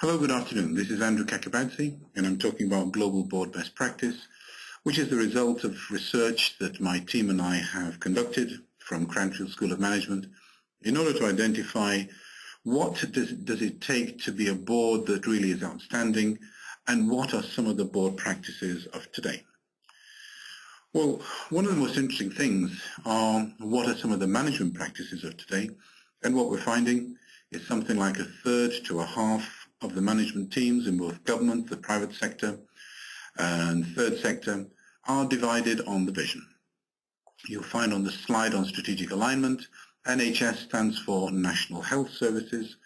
Hello, good afternoon. This is Andrew Kakabadse, and I'm talking about global board best practice, which is the result of research that my team and I have conducted from Cranfield School of Management in order to identify what does it take to be a board that really is outstanding, and what are some of the board practices of today. Well, one of the most interesting things are what are some of the management practices of today, and what we're finding is something like a third to a half of the management teams in both government, the private sector, and third sector are divided on the vision. You'll find on the slide on strategic alignment, NHS stands for National Health Services.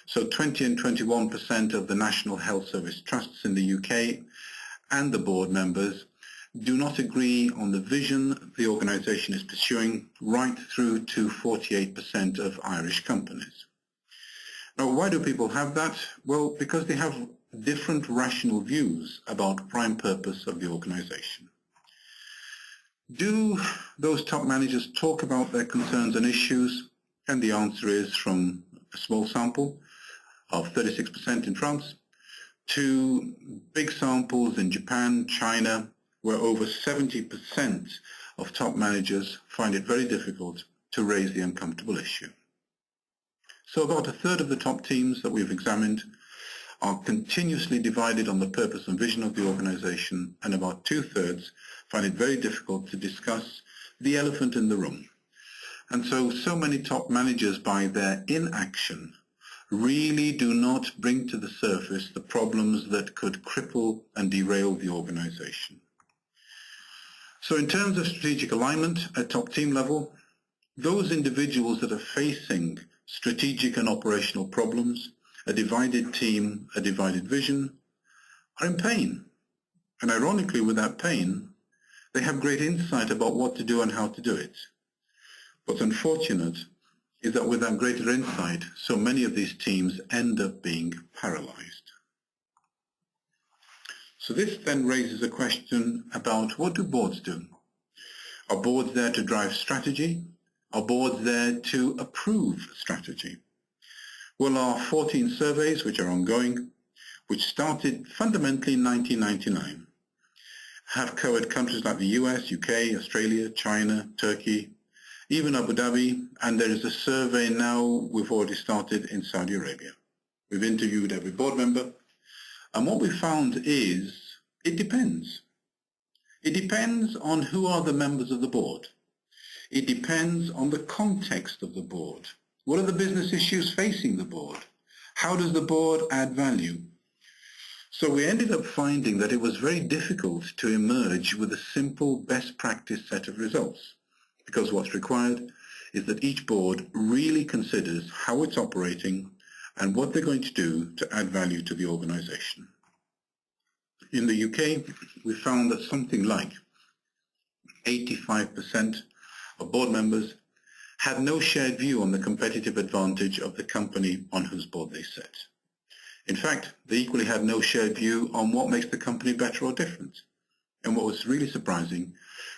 So 20 and 21% of the National Health Service trusts in the UK and the board members do not agree on the vision the organisation is pursuing, right through to 48% of Irish companies. Now, why do people have that? Well, because they have different rational views about prime purpose of the organisation. Do those top managers talk about their concerns and issues? And the answer is, from a small sample of 36% in France to big samples in Japan, China, where over 70% of top managers find it very difficult to raise the uncomfortable issue. So about a third of the top teams that we've examined are continuously divided on the purpose and vision of the organization, and about two-thirds find it very difficult to discuss the elephant in the room. And so many top managers, by their inaction, really do not bring to the surface the problems that could cripple and derail the organization. So in terms of strategic alignment at top team level, those individuals that are facing strategic and operational problems, a divided team, a divided vision, are in pain. And ironically, with that pain, they have great insight about what to do and how to do it. What's unfortunate is that with that greater insight, so many of these teams end up being paralyzed. So this then raises a question about, what do boards do? Are boards there to drive strategy? Are boards there to approve strategy? Well, our 14 surveys, which are ongoing, which started fundamentally in 1999, have covered countries like the US, UK, Australia, China, Turkey, even Abu Dhabi, and there is a survey now we've already started in Saudi Arabia. We've interviewed every board member, and what we found is it depends. It depends on who are the members of the board. It depends on the context of the board. What are the business issues facing the board? How does the board add value? So we ended up finding that it was very difficult to emerge with a simple best practice set of results, because what's required is that each board really considers how it's operating and what they're going to do to add value to the organization. In the UK, we found that something like 85% of board members had no shared view on the competitive advantage of the company on whose board they sit. In fact, they equally had no shared view on what makes the company better or different. And what was really surprising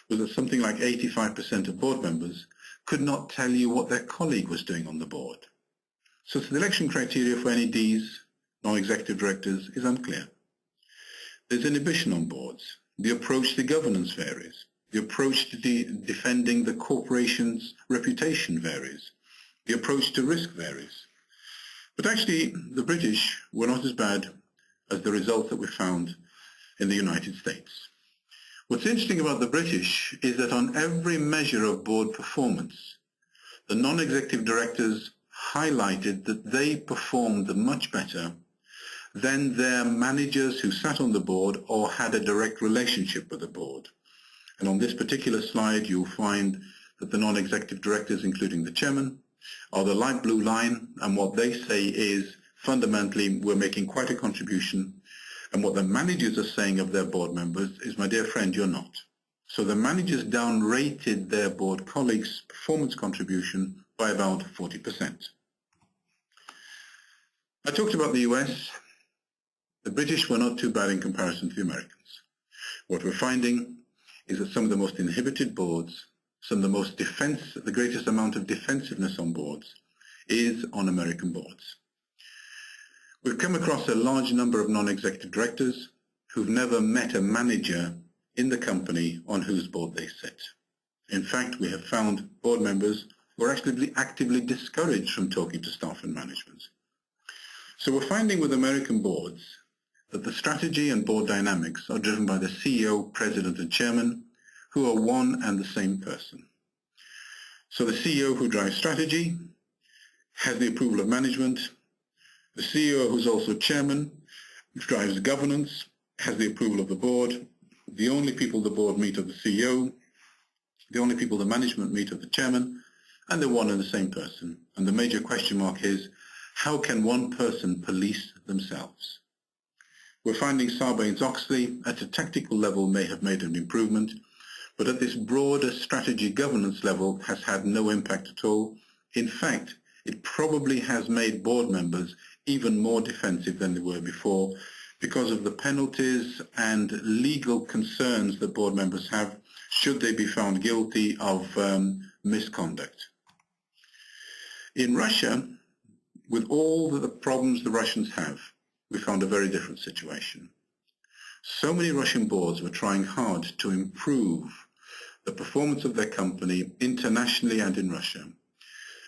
was that something like 85% of board members could not tell you what their colleague was doing on the board. So the selection criteria for NEDs, non-executive directors, is unclear. There's inhibition on boards. The approach to governance varies. The approach to defending the corporation's reputation varies. The approach to risk varies. But actually, the British were not as bad as the results that we found in the United States. What's interesting about the British is that on every measure of board performance, the non-executive directors highlighted that they performed much better than their managers who sat on the board or had a direct relationship with the board. And on this particular slide, you'll find that the non-executive directors, including the chairman, are the light blue line, and what they say is, fundamentally, we're making quite a contribution, and what the managers are saying of their board members is, my dear friend, you're not. So the managers downrated their board colleagues' performance contribution by about 40%. I talked about the US. The British were not too bad in comparison to the Americans. What we're finding is that some of the most inhibited boards, some of the greatest amount of defensiveness on boards is on American boards. We've come across a large number of non-executive directors who've never met a manager in the company on whose board they sit. In fact, we have found board members who are actually actively discouraged from talking to staff and management. So we're finding with American boards that the strategy and board dynamics are driven by the CEO, president, and chairman, who are one and the same person. So the CEO who drives strategy has the approval of management. The CEO, who's also chairman, drives governance, has the approval of the board. The only people the board meet are the CEO. The only people the management meet are the chairman, and they're one and the same person. And the major question mark is, how can one person police themselves? We're finding Sarbanes-Oxley at a tactical level may have made an improvement, but at this broader strategy governance level has had no impact at all. In fact, it probably has made board members even more defensive than they were before because of the penalties and legal concerns that board members have should they be found guilty of misconduct. In Russia, with all the problems the Russians have, we found a very different situation. So many Russian boards were trying hard to improve the performance of their company internationally and in Russia.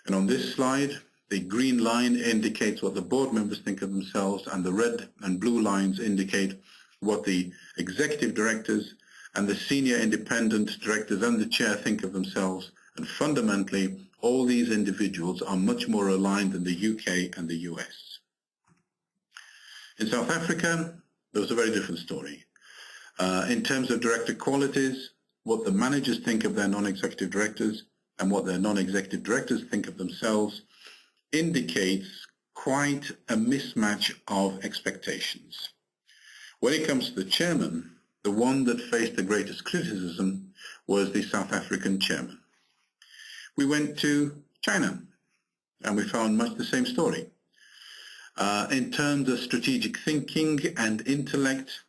And on this slide, the green line indicates what the board members think of themselves, and the red and blue lines indicate what the executive directors and the senior independent directors and the chair think of themselves. And fundamentally, all these individuals are much more aligned than the UK and the US. In South Africa, there was a very different story. In terms of director qualities, what the managers think of their non-executive directors and what their non-executive directors think of themselves indicates quite a mismatch of expectations. When it comes to the chairman, the one that faced the greatest criticism was the South African chairman. We went to China and we found much the same story. In terms of strategic thinking and intellect,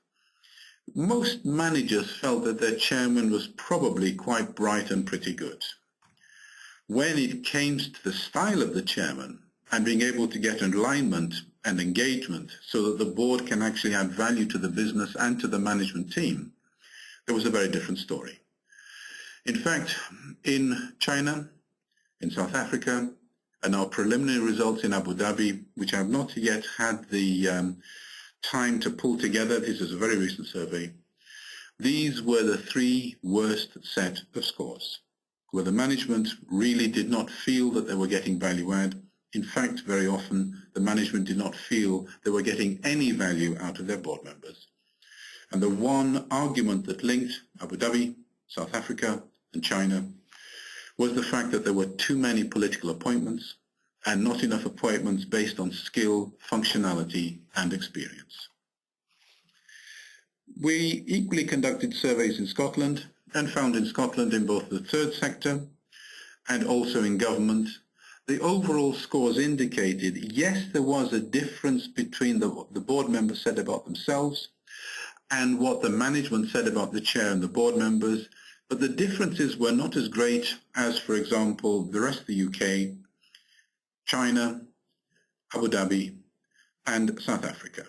most managers felt that their chairman was probably quite bright and pretty good. When it came to the style of the chairman and being able to get alignment and engagement so that the board can actually add value to the business and to the management team, there was a very different story. In fact, in China, in South Africa, and our preliminary results in Abu Dhabi, which I have not yet had the time to pull together, this is a very recent survey, these were the three worst set of scores, where the management really did not feel that they were getting value add. In fact, very often, the management did not feel they were getting any value out of their board members. And the one argument that linked Abu Dhabi, South Africa, and China was the fact that there were too many political appointments and not enough appointments based on skill, functionality, and experience. We equally conducted surveys in Scotland and found in Scotland in both the third sector and also in government, the overall scores indicated, yes, there was a difference between the board members said about themselves and what the management said about the chair and the board members, but the differences were not as great as, for example, the rest of the UK, China, Abu Dhabi, and South Africa.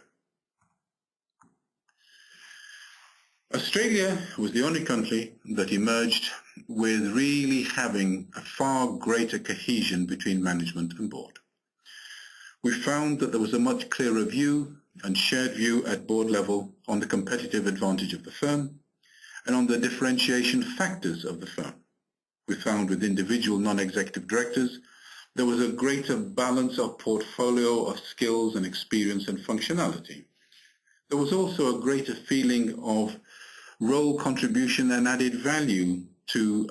Australia was the only country that emerged with really having a far greater cohesion between management and board. We found that there was a much clearer view and shared view at board level on the competitive advantage of the firm and on the differentiation factors of the firm. We found with individual non-executive directors there was a greater balance of portfolio of skills and experience and functionality. There was also a greater feeling of role contribution and added value to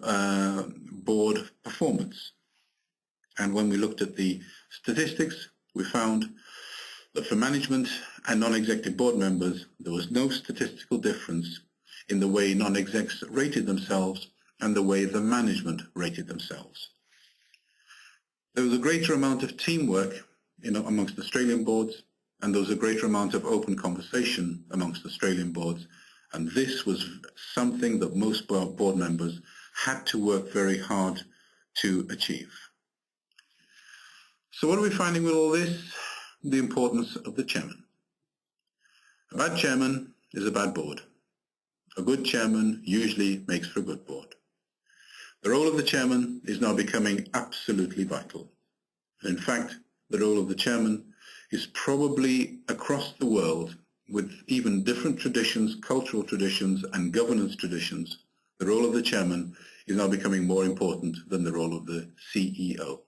board performance. And when we looked at the statistics, we found that for management and non-executive board members, there was no statistical difference in the way non-execs rated themselves and the way the management rated themselves. There was a greater amount of teamwork amongst Australian boards, and there was a greater amount of open conversation amongst Australian boards, and this was something that most board members had to work very hard to achieve. So what are we finding with all this? the importance of the chairman. A bad chairman is a bad board. A good chairman usually makes for a good board. The role of the chairman is now becoming absolutely vital. In fact, the role of the chairman is probably across the world, with even different traditions, cultural traditions and governance traditions, the role of the chairman is now becoming more important than the role of the CEO.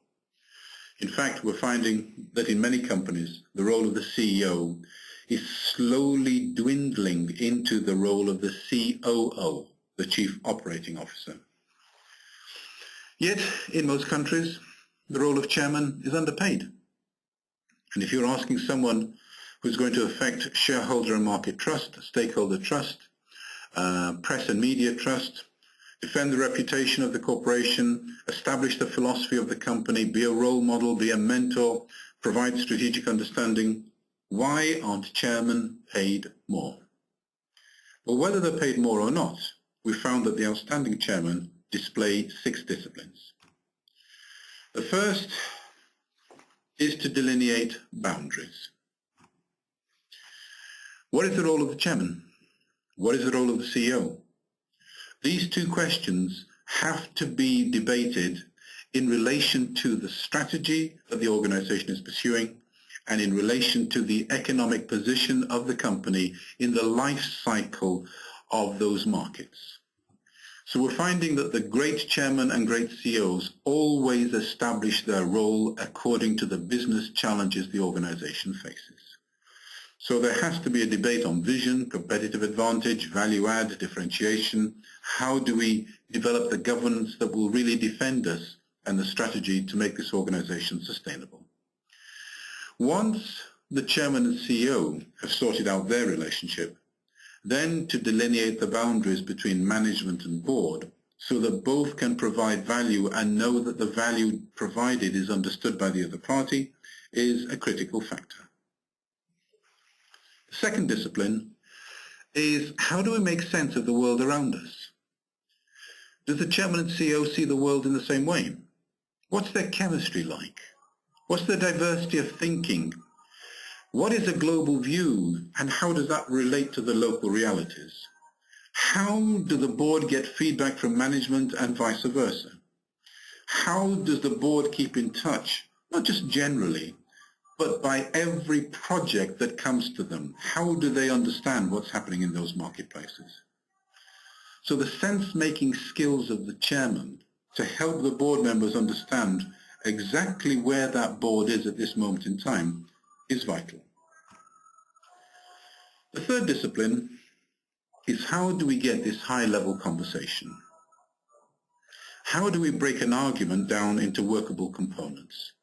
In fact, we're finding that in many companies, the role of the CEO is slowly dwindling into the role of the COO, the Chief Operating Officer. Yet, in most countries, the role of chairman is underpaid. And if you're asking someone who's going to affect shareholder and market trust, stakeholder trust, press and media trust, defend the reputation of the corporation, establish the philosophy of the company, be a role model, be a mentor, provide strategic understanding, why aren't chairmen paid more? Well, whether they're paid more or not, we found that the outstanding chairmen display 6 disciplines. The first is to delineate boundaries. What is the role of the chairman? What is the role of the CEO? These 2 questions have to be debated in relation to the strategy that the organization is pursuing and in relation to the economic position of the company in the life cycle of those markets. So we're finding that the great chairman and great CEOs always establish their role according to the business challenges the organization faces. So there has to be a debate on vision, competitive advantage, value add, differentiation. How do we develop the governance that will really defend us and the strategy to make this organization sustainable? Once the chairman and CEO have sorted out their relationship, then to delineate the boundaries between management and board so that both can provide value and know that the value provided is understood by the other party is a critical factor. The second discipline is how do we make sense of the world around us? Does the chairman and CEO see the world in the same way? What's their chemistry like? What's the diversity of thinking? What is a global view and how does that relate to the local realities? How do the board get feedback from management and vice versa? How does the board keep in touch, not just generally, but by every project that comes to them? How do they understand what's happening in those marketplaces? So the sense-making skills of the chairman to help the board members understand exactly where that board is at this moment in time is vital. The third discipline is how do we get this high-level conversation? How do we break an argument down into workable components?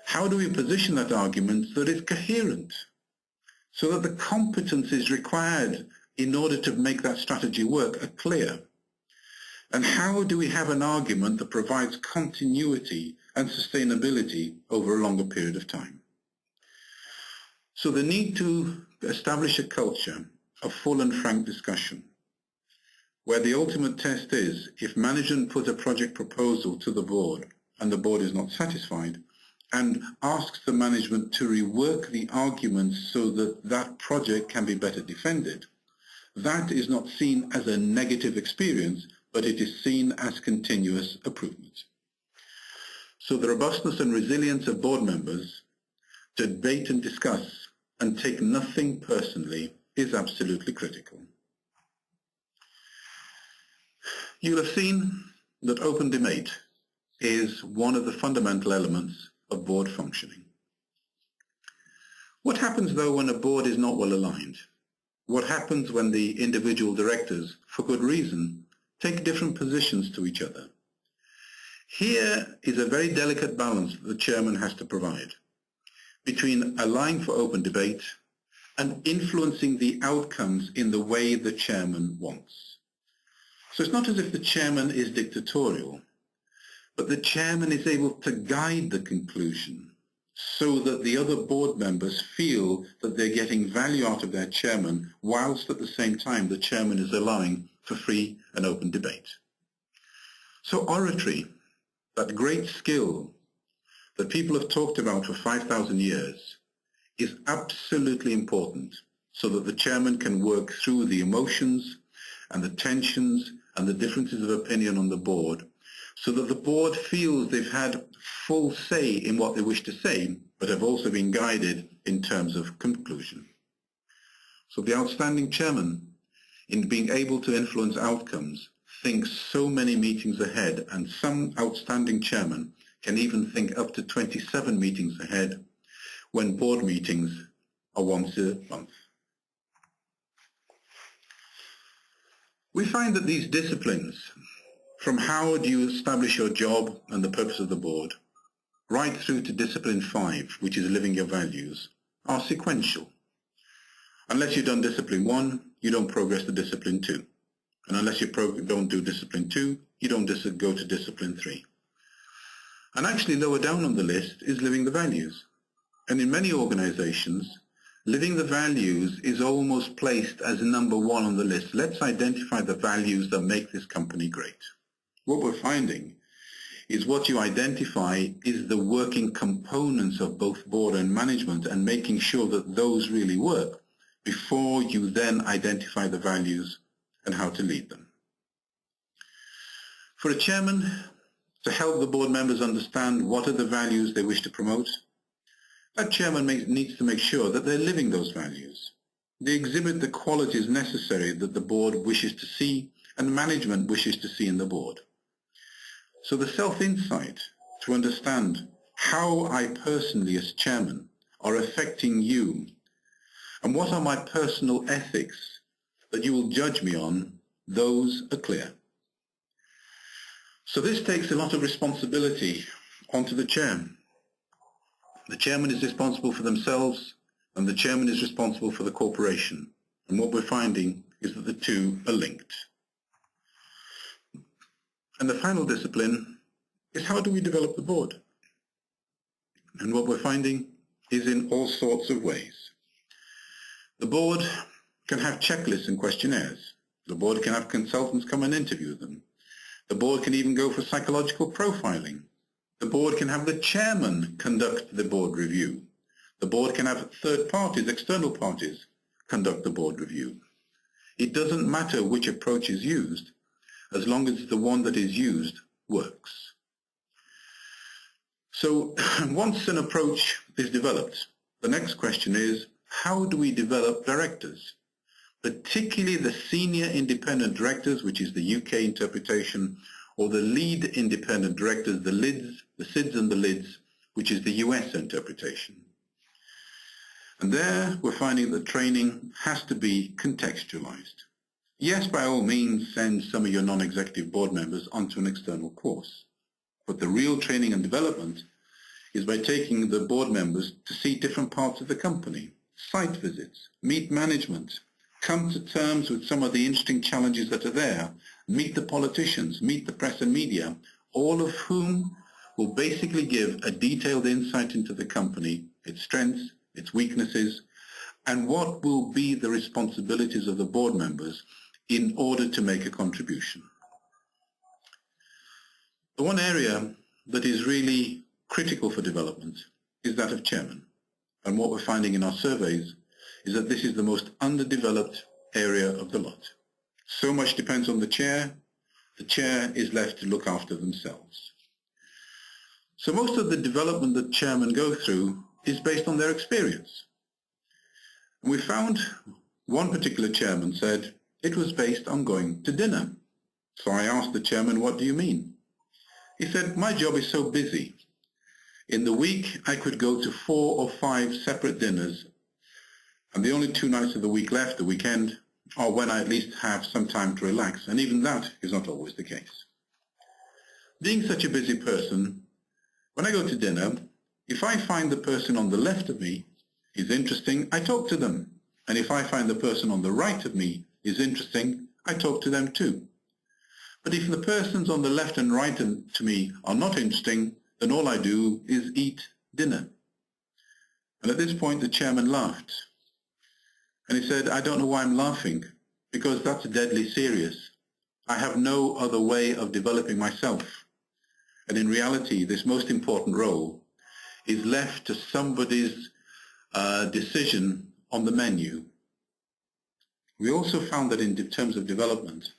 How do we position that argument so that it's coherent, so that the competencies required in order to make that strategy work are clear? And how do we have an argument that provides continuity and sustainability over a longer period of time? So the need to establish a culture of full and frank discussion, where the ultimate test is if management put a project proposal to the board and the board is not satisfied and asks the management to rework the arguments so that that project can be better defended, that is not seen as a negative experience, but it is seen as continuous improvement. So the robustness and resilience of board members to debate and discuss and take nothing personally is absolutely critical. You'll have seen that open debate is one of the fundamental elements of board functioning. What happens though when a board is not well aligned? What happens when the individual directors, for good reason, take different positions to each other? Here is a very delicate balance that the chairman has to provide between allowing for open debate and influencing the outcomes in the way the chairman wants. So it's not as if the chairman is dictatorial, but the chairman is able to guide the conclusion so that the other board members feel that they're getting value out of their chairman, whilst at the same time the chairman is allowing for free and open debate. So oratory, that great skill that people have talked about for 5,000 years, is absolutely important so that the chairman can work through the emotions and the tensions and the differences of opinion on the board, so that the board feels they've had full say in what they wish to say, but have also been guided in terms of conclusion. So the outstanding chairman, in being able to influence outcomes, thinks so many meetings ahead, and some outstanding chairman can even think up to 27 meetings ahead when board meetings are once a month. We find that these disciplines, from how do you establish your job and the purpose of the board, right through to discipline 5, which is living your values, are sequential. Unless you've done discipline 1, you don't progress to discipline 2. And unless you don't do discipline 2, you don't go to discipline 3. And actually lower down on the list is living the values. And in many organizations, living the values is almost placed as number 1 on the list. Let's identify the values that make this company great. What we're finding is what you identify is the working components of both board and management, and making sure that those really work before you then identify the values and how to lead them. For a chairman to help the board members understand what are the values they wish to promote, that chairman needs to make sure that they're living those values. They exhibit the qualities necessary that the board wishes to see and management wishes to see in the board. So the self-insight to understand how I personally as chairman are affecting you, and what are my personal ethics that you will judge me on, those are clear. So this takes a lot of responsibility onto the chair. The chairman is responsible for themselves, and the chairman is responsible for the corporation. And what we're finding is that the two are linked. And the final discipline is how do we develop the board? And what we're finding is in all sorts of ways. The board can have checklists and questionnaires. The board can have consultants come and interview them. The board can even go for psychological profiling. The board can have the chairman conduct the board review. The board can have third parties, external parties, conduct the board review. It doesn't matter which approach is used, as long as the one that is used works. So once an approach is developed, the next question is, how do we develop directors? Particularly the senior independent directors, which is the UK interpretation, or the lead independent directors, the LIDs, the SIDs and the LIDs, which is the US interpretation. And there we're finding that training has to be contextualized. Yes, by all means, send some of your non-executive board members onto an external course. But the real training and development is by taking the board members to see different parts of the company, site visits, meet management, come to terms with some of the interesting challenges that are there, meet the politicians, meet the press and media, all of whom will basically give a detailed insight into the company, its strengths, its weaknesses, and what will be the responsibilities of the board members in order to make a contribution. The one area that is really critical for development is that of chairman. And what we're finding in our surveys is that this is the most underdeveloped area of the lot. So much depends on the chair is left to look after themselves. So most of the development that chairmen go through is based on their experience. And we found one particular chairman said it was based on going to dinner. So I asked the chairman, what do you mean? He said, my job is so busy. In the week, I could go to 4 or 5 separate dinners, and the only 2 nights of the week left, the weekend, are when I at least have some time to relax, and even that is not always the case. Being such a busy person, when I go to dinner, if I find the person on the left of me is interesting, I talk to them. And if I find the person on the right of me is interesting, I talk to them too. But if the persons on the left and right to me are not interesting, then all I do is eat dinner. And at this point, the chairman laughed. And he said, I don't know why I'm laughing, because that's deadly serious. I have no other way of developing myself. And in reality, this most important role is left to somebody's decision on the menu. We also found that in terms of development,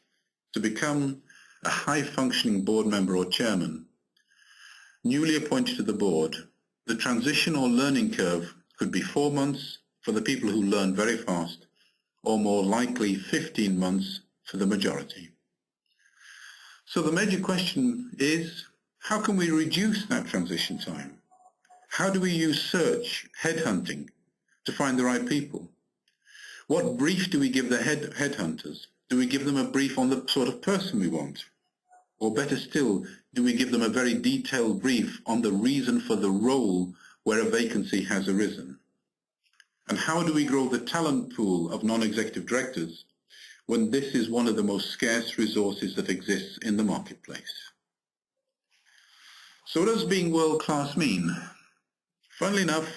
to become a high-functioning board member or chairman, newly appointed to the board, the transition or learning curve could be 4 months for the people who learn very fast, or more likely 15 months for the majority. So the major question is, how can we reduce that transition time? How do we use search, headhunting, to find the right people? What brief do we give the headhunters? Do we give them a brief on the sort of person we want? Or better still, do we give them a very detailed brief on the reason for the role where a vacancy has arisen? And how do we grow the talent pool of non-executive directors when this is one of the most scarce resources that exists in the marketplace? So what does being world-class mean? Funnily enough,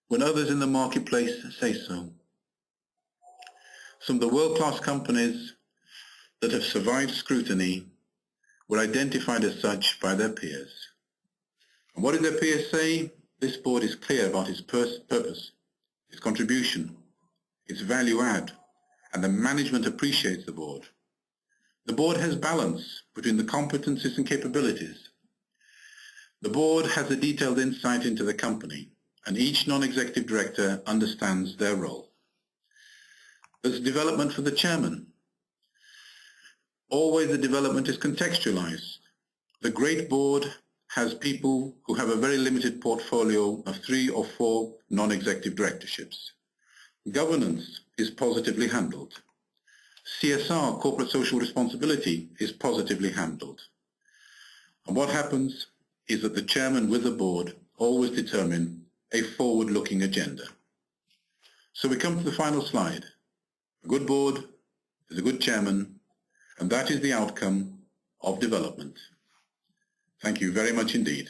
when others in the marketplace say so. Some of the world-class companies that have survived scrutiny were identified as such by their peers. And what did their peers say? This board is clear about its purpose, its contribution, its value add, and the management appreciates the board. The board has balance between the competencies and capabilities. The board has a detailed insight into the company, and each non-executive director understands their role. There's development for the chairman. Always the development is contextualized. The great board has people who have a very limited portfolio of 3 or 4 non-executive directorships. Governance is positively handled. CSR, corporate social responsibility, is positively handled. And what happens is that the chairman with the board always determine a forward-looking agenda. So we come to the final slide. A good board is a good chairman, and that is the outcome of development. Thank you very much indeed.